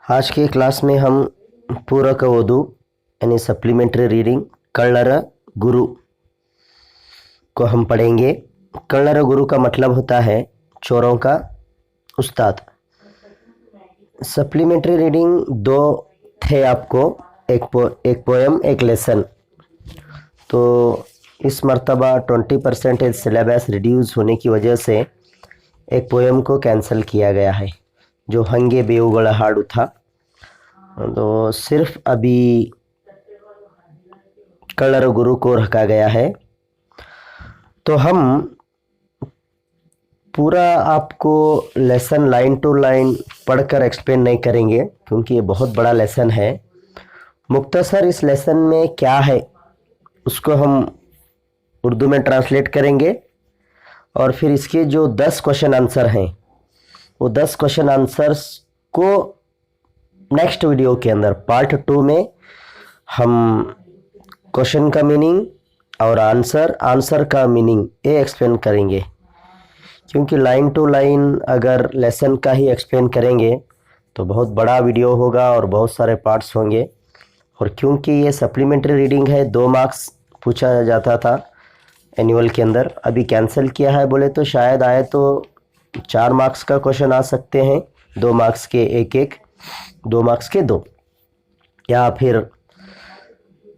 आज के क्लास में हम पूरक ओदू यानी सप्लीमेंट्री रीडिंग कल्लर गुरु को हम पढ़ेंगे। कल्लर गुरु का मतलब होता है चोरों का उस्ताद। सप्लीमेंट्री रीडिंग दो थे आपको, एक पोएम एक लेसन। तो इस मर्तबा 20% सिलेबस रिड्यूस होने की वजह से एक पोएम को कैंसिल किया गया है जो हंगे बेउगड़ हाडू था। तो सिर्फ अभी कल्लर गुरु को रखा गया है। तो हम पूरा आपको लेसन लाइन टू लाइन पढ़कर एक्सप्लेन नहीं करेंगे क्योंकि ये बहुत बड़ा लेसन है। मुख्तसर इस लेसन में क्या है उसको हम उर्दू में ट्रांसलेट करेंगे और फिर इसके जो 10 क्वेश्चन आंसर हैं वो 10 क्वेश्चन आंसर्स को नेक्स्ट वीडियो के अंदर पार्ट 2 में हम क्वेश्चन का मीनिंग और आंसर का मीनिंग ये एक्सप्लेन करेंगे। क्योंकि लाइन टू लाइन अगर लेसन का ही एक्सप्लेन करेंगे तो बहुत बड़ा वीडियो होगा और बहुत सारे पार्ट्स होंगे। और क्योंकि ये सप्लीमेंट्री रीडिंग है 2 मार्क्स पूछा जाता था एनुअल के अंदर, अभी कैंसिल किया है बोले तो शायद आए तो 4 मार्क्स का क्वेश्चन आ सकते हैं, 2 मार्क्स के एक 2 मार्क्स के 2, या फिर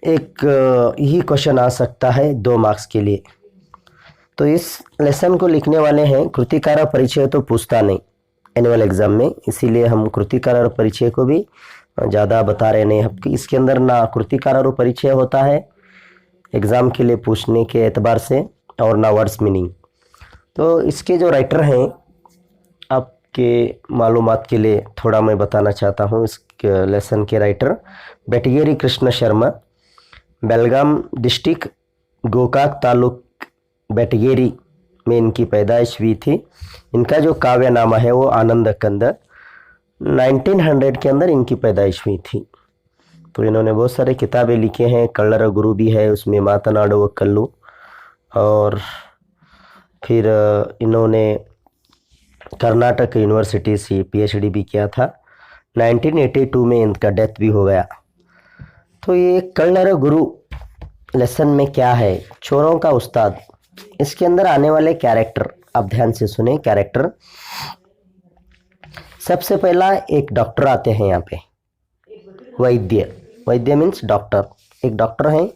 एक ही क्वेश्चन आ सकता है 2 मार्क्स के लिए। तो इस लेसन को लिखने वाले हैं कृतिकार और परिचय तो पूछता नहीं एनुअल एग्ज़ाम में, इसीलिए हम कृतिकार और परिचय को भी ज़्यादा बता रहे नहीं। इसके अंदर ना कृतिकार और परिचय होता है एग्ज़ाम के लिए पूछने के एतबार से और ना वर्ड्स मीनिंग। तो इसके जो राइटर हैं आपके मालूमात के लिए थोड़ा मैं बताना चाहता हूँ। इस लेसन के राइटर बेटगेरी कृष्ण शर्मा, बेलगाम डिस्ट्रिक्ट गोकाक तालुक बेटगेरी में इनकी पैदाइश हुई थी। इनका जो काव्य नामा है वो आनंद कंद, 1900 के अंदर इनकी पैदाइश हुई थी। तो इन्होंने बहुत सारे किताबें लिखे हैं, कल्लर गुरु भी है उसमें, मातनाडु व कल्लू, और फिर इन्होंने कर्नाटक यूनिवर्सिटी से PhD भी किया था। 1982 में इनका डेथ भी हो गया। तो ये कल्लर गुरु लेसन में क्या है, चोरों का उस्ताद। इसके अंदर आने वाले कैरेक्टर आप ध्यान से सुने। कैरेक्टर सबसे पहला एक डॉक्टर आते हैं यहाँ पे, वैद्य मीन्स डॉक्टर, एक डॉक्टर हैं।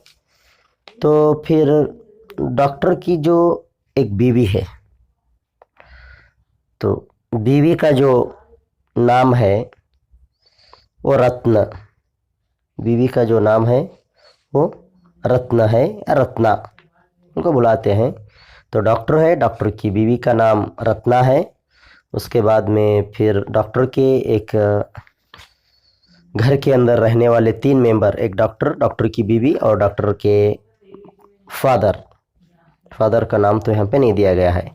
तो फिर डॉक्टर की जो एक बीवी है, तो बीवी का जो नाम है वो रत्न, बीवी का जो नाम है वो रत्न है या रत्ना उनको बुलाते हैं। तो डॉक्टर है, डॉक्टर की बीवी का नाम रत्ना है। उसके बाद में फिर डॉक्टर के एक घर के अंदर रहने वाले 3 मेंबर, एक डॉक्टर, डॉक्टर की बीवी और डॉक्टर के फादर का नाम तो यहाँ पे नहीं दिया गया है।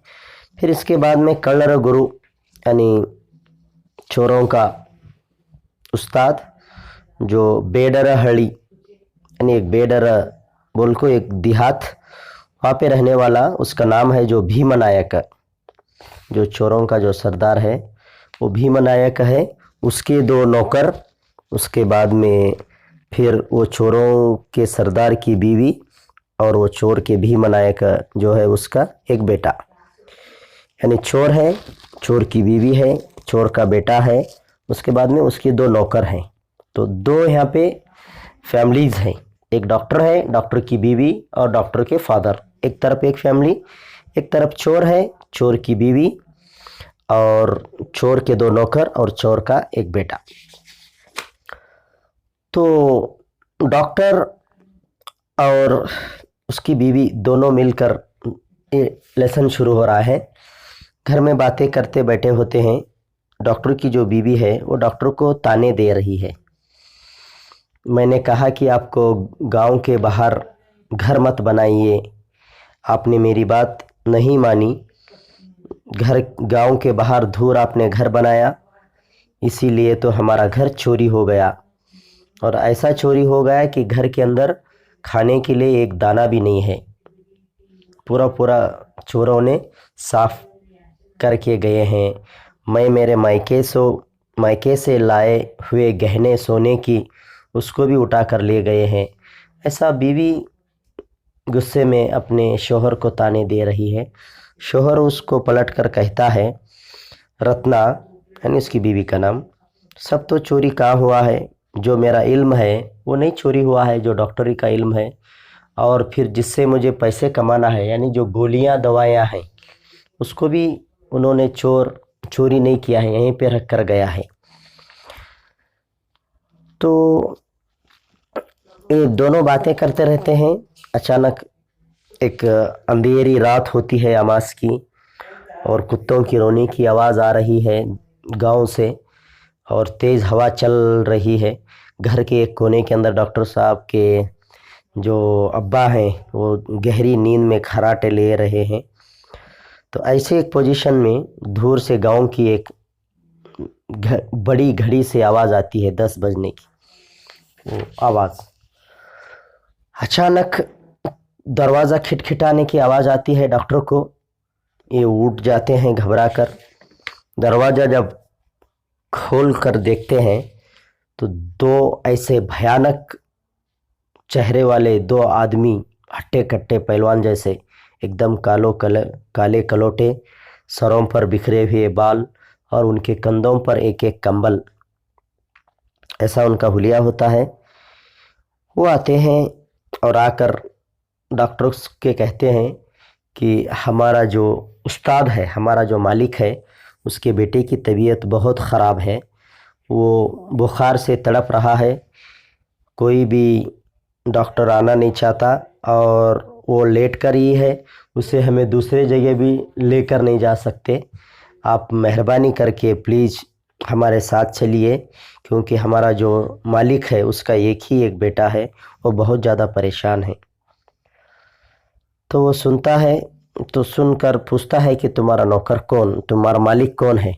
फिर इसके बाद में कल्लर गुरु यानी चोरों का उस्ताद, जो बेडर हड़ी यानी एक बेडर बोल को एक देहात वहाँ पे रहने वाला, उसका नाम है जो भीमनायक, जो चोरों का जो सरदार है वो भीमनायक है। उसके 2 नौकर, उसके बाद में फिर वो चोरों के सरदार की बीवी और वो चोर के भीमनायक जो है उसका एक बेटा, यानी चोर है, चोर की बीवी है, चोर का बेटा है, उसके बाद में उसके 2 नौकर हैं। तो 2 यहाँ पे फैमिलीज हैं, एक डॉक्टर है, डॉक्टर की बीवी और डॉक्टर के फादर, एक तरफ एक फैमिली, एक तरफ चोर है, चोर की बीवी और चोर के 2 नौकर और चोर का एक बेटा। तो डॉक्टर और उसकी बीवी दोनों मिलकर लेसन शुरू हो रहा है। घर में बातें करते बैठे होते हैं। डॉक्टर की जो बीवी है वो डॉक्टर को ताने दे रही है। मैंने कहा कि आपको गांव के बाहर घर मत बनाइए, आपने मेरी बात नहीं मानी, गांव के बाहर दूर आपने घर बनाया, इसीलिए तो हमारा घर चोरी हो गया। और ऐसा चोरी हो गया कि घर के अंदर खाने के लिए एक दाना भी नहीं है, पूरा चोरों ने साफ करके गए हैं। मैं मेरे मायके से मायके से लाए हुए गहने सोने की उसको भी उठा कर ले गए हैं। ऐसा बीवी गुस्से में अपने शोहर को ताने दे रही है। शोहर उसको पलट कर कहता है, रत्ना यानी उसकी बीवी का नाम, सब तो चोरी कहाँ हुआ है, जो मेरा इल्म है वो नहीं चोरी हुआ है, जो डॉक्टरी का इल्म है और फिर जिससे मुझे पैसे कमाना है यानी जो गोलियां दवाइयां हैं उसको भी उन्होंने चोरी नहीं किया है, यहीं पे रख कर गया है। तो ये दोनों बातें करते रहते हैं। अचानक एक अंधेरी रात होती है अमास की और कुत्तों की रोने की आवाज़ आ रही है गांव से और तेज़ हवा चल रही है। घर के एक कोने के अंदर डॉक्टर साहब के जो अब्बा हैं वो गहरी नींद में खर्राटे ले रहे हैं। तो ऐसे एक पोजीशन में दूर से गांव की एक बड़ी घड़ी से आवाज़ आती है 10 बजने की। वो आवाज़ अचानक दरवाज़ा खिटखिटाने की आवाज़ आती है। डॉक्टर को ये उठ जाते हैं घबरा कर। दरवाज़ा जब खोल कर देखते हैं तो दो ऐसे भयानक चेहरे वाले दो आदमी, हट्टे कट्टे पहलवान जैसे, एकदम काले कलोटे, सरों पर बिखरे हुए बाल और उनके कंधों पर एक एक कंबल, ऐसा उनका हुलिया होता है। वो आते हैं और आकर डॉक्टर्स के कहते हैं कि हमारा जो उस्ताद है, हमारा जो मालिक है, उसके बेटे की तबीयत बहुत ख़राब है, वो बुखार से तड़प रहा है, कोई भी डॉक्टर आना नहीं चाहता और वो लेट कर ही है, उसे हमें दूसरे जगह भी लेकर नहीं जा सकते। आप मेहरबानी करके प्लीज़ हमारे साथ चलिए, क्योंकि हमारा जो मालिक है उसका एक ही एक बेटा है, वो बहुत ज़्यादा परेशान है। तो वो सुनता है, तो सुनकर पूछता है कि तुम्हारा नौकर कौन, तुम्हारा मालिक कौन है।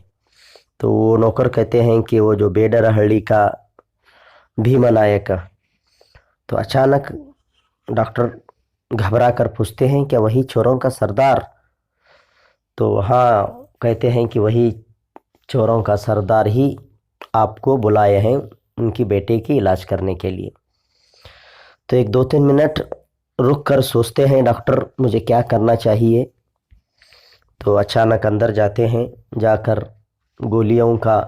तो वो नौकर कहते हैं कि वो जो बेडरहಳ್ಳಿ का भीमा नायक। तो अचानक डॉक्टर घबरा कर पूछते हैं क्या वही चोरों का सरदार। तो हाँ, कहते हैं कि वही चोरों का सरदार ही आपको बुलाए हैं उनकी बेटे की इलाज करने के लिए। तो एक 2-3 मिनट रुक कर सोचते हैं डॉक्टर मुझे क्या करना चाहिए। तो अचानक अंदर जाते हैं, जाकर गोलियों का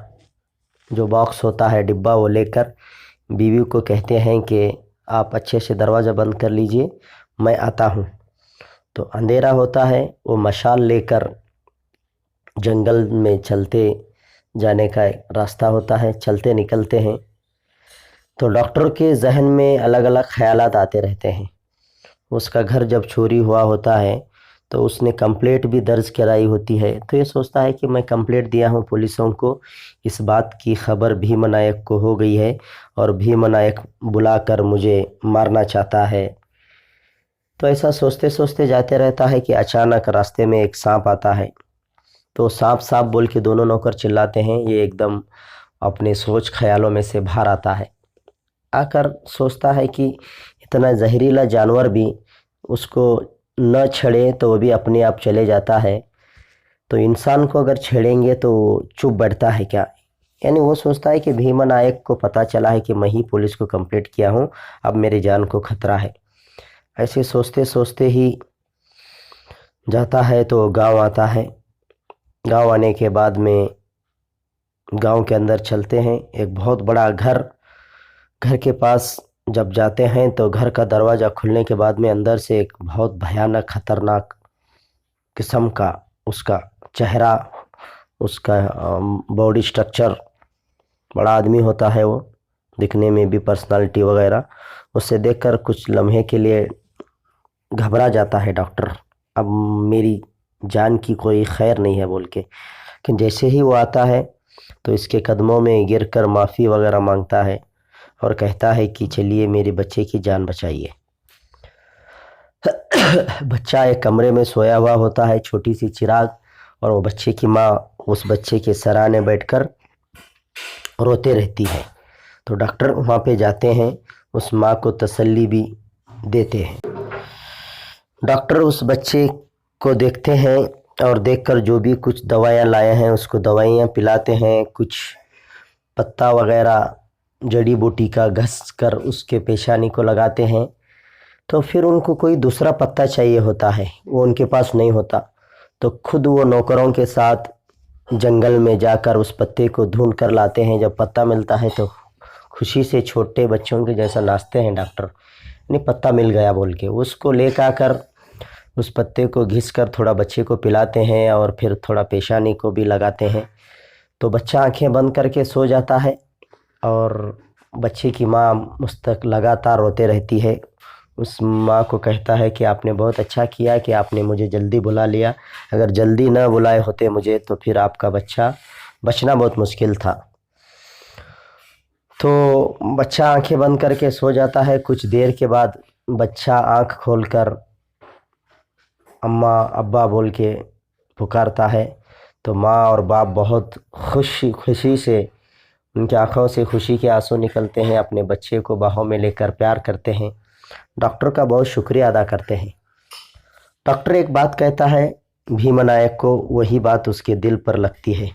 जो बॉक्स होता है डिब्बा वो लेकर बीवी को कहते हैं कि आप अच्छे से दरवाज़ा बंद कर लीजिए, मैं आता हूँ। तो अंधेरा होता है, वो मशाल लेकर जंगल में चलते जाने का रास्ता होता है, चलते निकलते हैं। तो डॉक्टर के जहन में अलग अलग ख्यालात आते रहते हैं। उसका घर जब चोरी हुआ होता है तो उसने कंप्लेंट भी दर्ज कराई होती है, तो ये सोचता है कि मैं कंप्लेंट दिया हूँ पुलिसों को, इस बात की खबर भीमा नायक को हो गई है और भीमा नायक बुलाकर मुझे मारना चाहता है। तो ऐसा सोचते सोचते जाते रहता है कि अचानक रास्ते में एक सांप आता है। तो सांप सांप बोल के दोनों नौकर चिल्लाते हैं। ये एकदम अपने सोच ख्यालों में से बाहर आता है, आकर सोचता है कि इतना जहरीला जानवर भी उसको न छेड़े तो वो भी अपने आप चले जाता है, तो इंसान को अगर छेड़ेंगे तो चुप बैठता है क्या। यानी वो सोचता है कि भीमा नायक को पता चला है कि मैं ही पुलिस को कंप्लेंट किया हूँ, अब मेरी जान को खतरा है। ऐसे सोचते सोचते ही जाता है तो गांव आता है। गांव आने के बाद में गांव के अंदर चलते हैं, एक बहुत बड़ा घर के पास जब जाते हैं तो घर का दरवाज़ा खुलने के बाद में अंदर से एक बहुत भयानक खतरनाक किस्म का उसका चेहरा, उसका बॉडी स्ट्रक्चर, बड़ा आदमी होता है वो, दिखने में भी पर्सनालिटी वगैरह। उसे देखकर कुछ लम्हे के लिए घबरा जाता है डॉक्टर, अब मेरी जान की कोई खैर नहीं है बोल के। लेकिन जैसे ही वो आता है तो इसके कदमों में गिरकर माफ़ी वगैरह मांगता है और कहता है कि चलिए मेरे बच्चे की जान बचाइए। बच्चा एक कमरे में सोया हुआ होता है, छोटी सी चिराग, और वो बच्चे की माँ उस बच्चे के सराहने बैठकर रोते रहती है। तो डॉक्टर वहाँ पे जाते हैं, उस माँ को तसल्ली भी देते हैं। डॉक्टर उस बच्चे को देखते हैं और देखकर जो भी कुछ दवाइयाँ लाए हैं उसको दवाइयाँ पिलाते हैं, कुछ पत्ता वगैरह जड़ी बूटी का घस कर उसके पेशानी को लगाते हैं, तो फिर उनको कोई दूसरा पत्ता चाहिए होता है, वो उनके पास नहीं होता, तो खुद वो नौकरों के साथ जंगल में जाकर उस पत्ते को ढूंढ कर लाते हैं। जब पत्ता मिलता है तो खुशी से छोटे बच्चों के जैसा नाचते हैं डॉक्टर, नहीं पत्ता मिल गया बोल के। उसको लेकर आकर उस पत्ते को घिस कर थोड़ा बच्चे को पिलाते हैं और फिर थोड़ा पेशानी को भी लगाते हैं, तो बच्चा आंखें बंद करके सो जाता है। और बच्चे की माँ मुस्तक लगातार रोते रहती है। उस माँ को कहता है कि आपने बहुत अच्छा किया कि आपने मुझे जल्दी बुला लिया, अगर जल्दी न बुलाए होते मुझे तो फिर आपका बच्चा बचना बहुत मुश्किल था। तो बच्चा आंखें बंद करके सो जाता है। कुछ देर के बाद बच्चा आंख खोलकर अम्मा अब्बा बोल के पुकारता है, तो माँ और बाप बहुत खुशी से, उनकी आंखों से खुशी के आंसू निकलते हैं, अपने बच्चे को बाहों में लेकर प्यार करते हैं, डॉक्टर का बहुत शुक्रिया अदा करते हैं। डॉक्टर एक बात कहता है भीमनायक को, वही बात उसके दिल पर लगती है।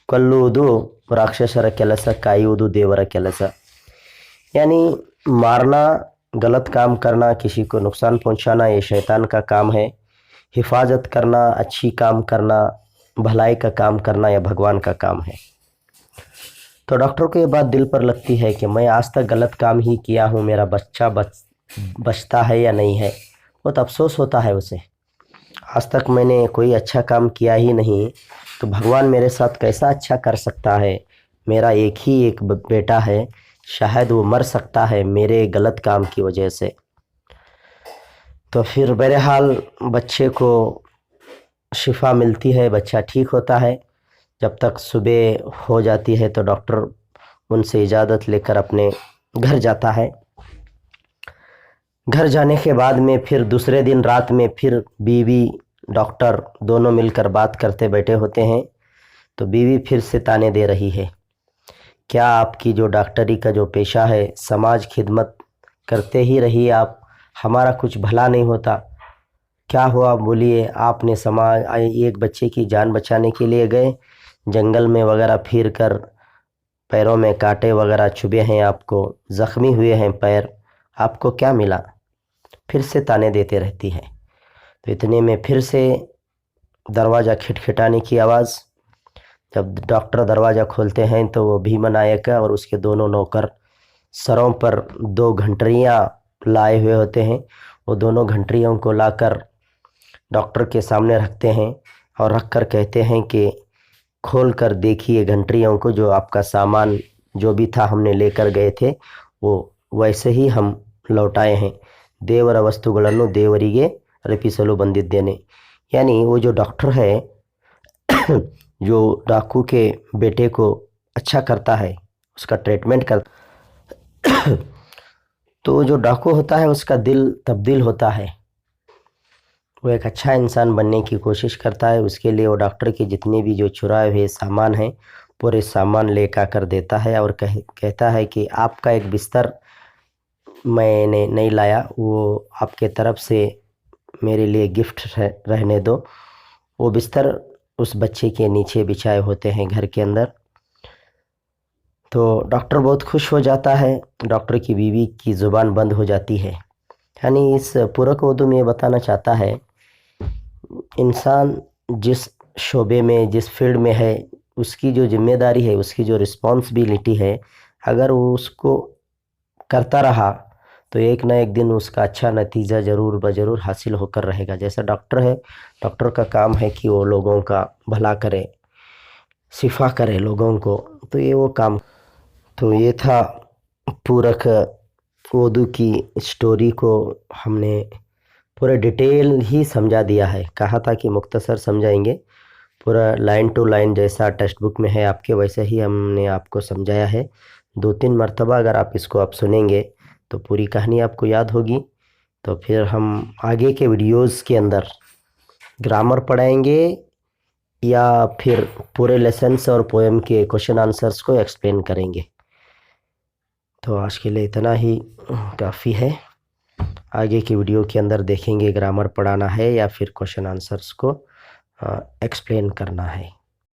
कल्लुವುದು राक्षसर ಕೆಲಸ, कायुವುದು देवर ಕೆಲಸ। यानी मारना, गलत काम करना, किसी को नुकसान पहुंचाना ये शैतान का काम है, हिफाजत करना, अच्छी काम करना, भलाई का काम करना यह भगवान का काम है। तो डॉक्टर को ये बात दिल पर लगती है कि मैं आज तक गलत काम ही किया हूँ, मेरा बच्चा बचता है या नहीं है। बहुत अफसोस होता है उसे, आज तक मैंने कोई अच्छा काम किया ही नहीं, तो भगवान मेरे साथ कैसा अच्छा कर सकता है। मेरा एक ही एक बेटा है, शायद वो मर सकता है मेरे गलत काम की वजह से। तो फिर बहरहाल बच्चे को शिफा मिलती है, बच्चा ठीक होता है। जब तक सुबह हो जाती है तो डॉक्टर उनसे इजाज़त लेकर अपने घर जाता है। घर जाने के बाद में फिर दूसरे दिन रात में फिर बीवी डॉक्टर दोनों मिलकर बात करते बैठे होते हैं। तो बीवी फिर से ताने दे रही है, क्या आपकी जो डॉक्टरी का जो पेशा है, समाज खिदमत करते ही रहिए आप, हमारा कुछ भला नहीं होता। क्या हुआ बोलिए, आपने समाज एक बच्चे की जान बचाने के लिए गए, जंगल में वगैरह फिर कर पैरों में कांटे वगैरह चुभे हैं, आपको ज़ख्मी हुए हैं पैर, आपको क्या मिला। फिर से ताने देते रहती है। तो इतने में फिर से दरवाज़ा खिटखिटाने की आवाज़। जब डॉक्टर दरवाज़ा खोलते हैं तो वो भीमनायक और उसके दोनों नौकर सरों पर 2 घंटरियाँ लाए हुए होते हैं। वो दोनों घंटरियों को लाकर डॉक्टर के सामने रखते हैं और रख कर कहते हैं कि खोल कर देखिए घंटरियों को, जो आपका सामान जो भी था हमने लेकर गए थे वो वैसे ही हम लौटाए हैं। देवर वस्तुಗಳನ್ನು ದೇವರಿಗೆ ಅರ್ಪಿಸಲು ಬಂದಿದ್ದೇನೆ। यानी वो जो डॉक्टर है जो डाकू के बेटे को अच्छा करता है, उसका ट्रीटमेंट कर तो जो डाकू होता है उसका दिल तब्दील होता है, वो एक अच्छा इंसान बनने की कोशिश करता है। उसके लिए वो डॉक्टर के जितने भी जो चुराए हुए सामान हैं पूरे सामान लेकर कर देता है और कहता है कि आपका एक बिस्तर मैंने नहीं लाया, वो आपके तरफ से मेरे लिए गिफ्ट रहने दो। वो बिस्तर उस बच्चे के नीचे बिछाए होते हैं घर के अंदर। तो डॉक्टर बहुत खुश हो जाता है, डॉक्टर की बीवी की ज़ुबान बंद हो जाती है। यानी इस पूरक उर्दू में ये बताना चाहता है, इंसान जिस शोबे में, जिस फील्ड में है, उसकी जो जिम्मेदारी है, उसकी जो रिस्पॉन्सिबिलिटी है, अगर वो उसको करता रहा तो एक ना एक दिन उसका अच्छा नतीजा ज़रूर हासिल होकर रहेगा। जैसा डॉक्टर है, डॉक्टर का काम है कि वो लोगों का भला करे, शिफा करे लोगों को, तो ये वो काम। तो ये था पूरक उर्दू की स्टोरी को हमने पूरा डिटेल ही समझा दिया है। कहा था कि मुख्तसर समझाएंगे, पूरा लाइन टू लाइन जैसा टेक्स्ट बुक में है आपके वैसे ही हमने आपको समझाया है। 2-3 मरतबा अगर आप इसको आप सुनेंगे तो पूरी कहानी आपको याद होगी। तो फिर हम आगे के वीडियोस के अंदर ग्रामर पढ़ाएंगे या फिर पूरे लेसन्स और पोएम के क्वेश्चन आंसर्स को एक्सप्लेन करेंगे। तो आज के लिए इतना ही काफ़ी है। आगे की वीडियो के अंदर देखेंगे ग्रामर पढ़ाना है या फिर क्वेश्चन आंसर्स को एक्सप्लेन करना है।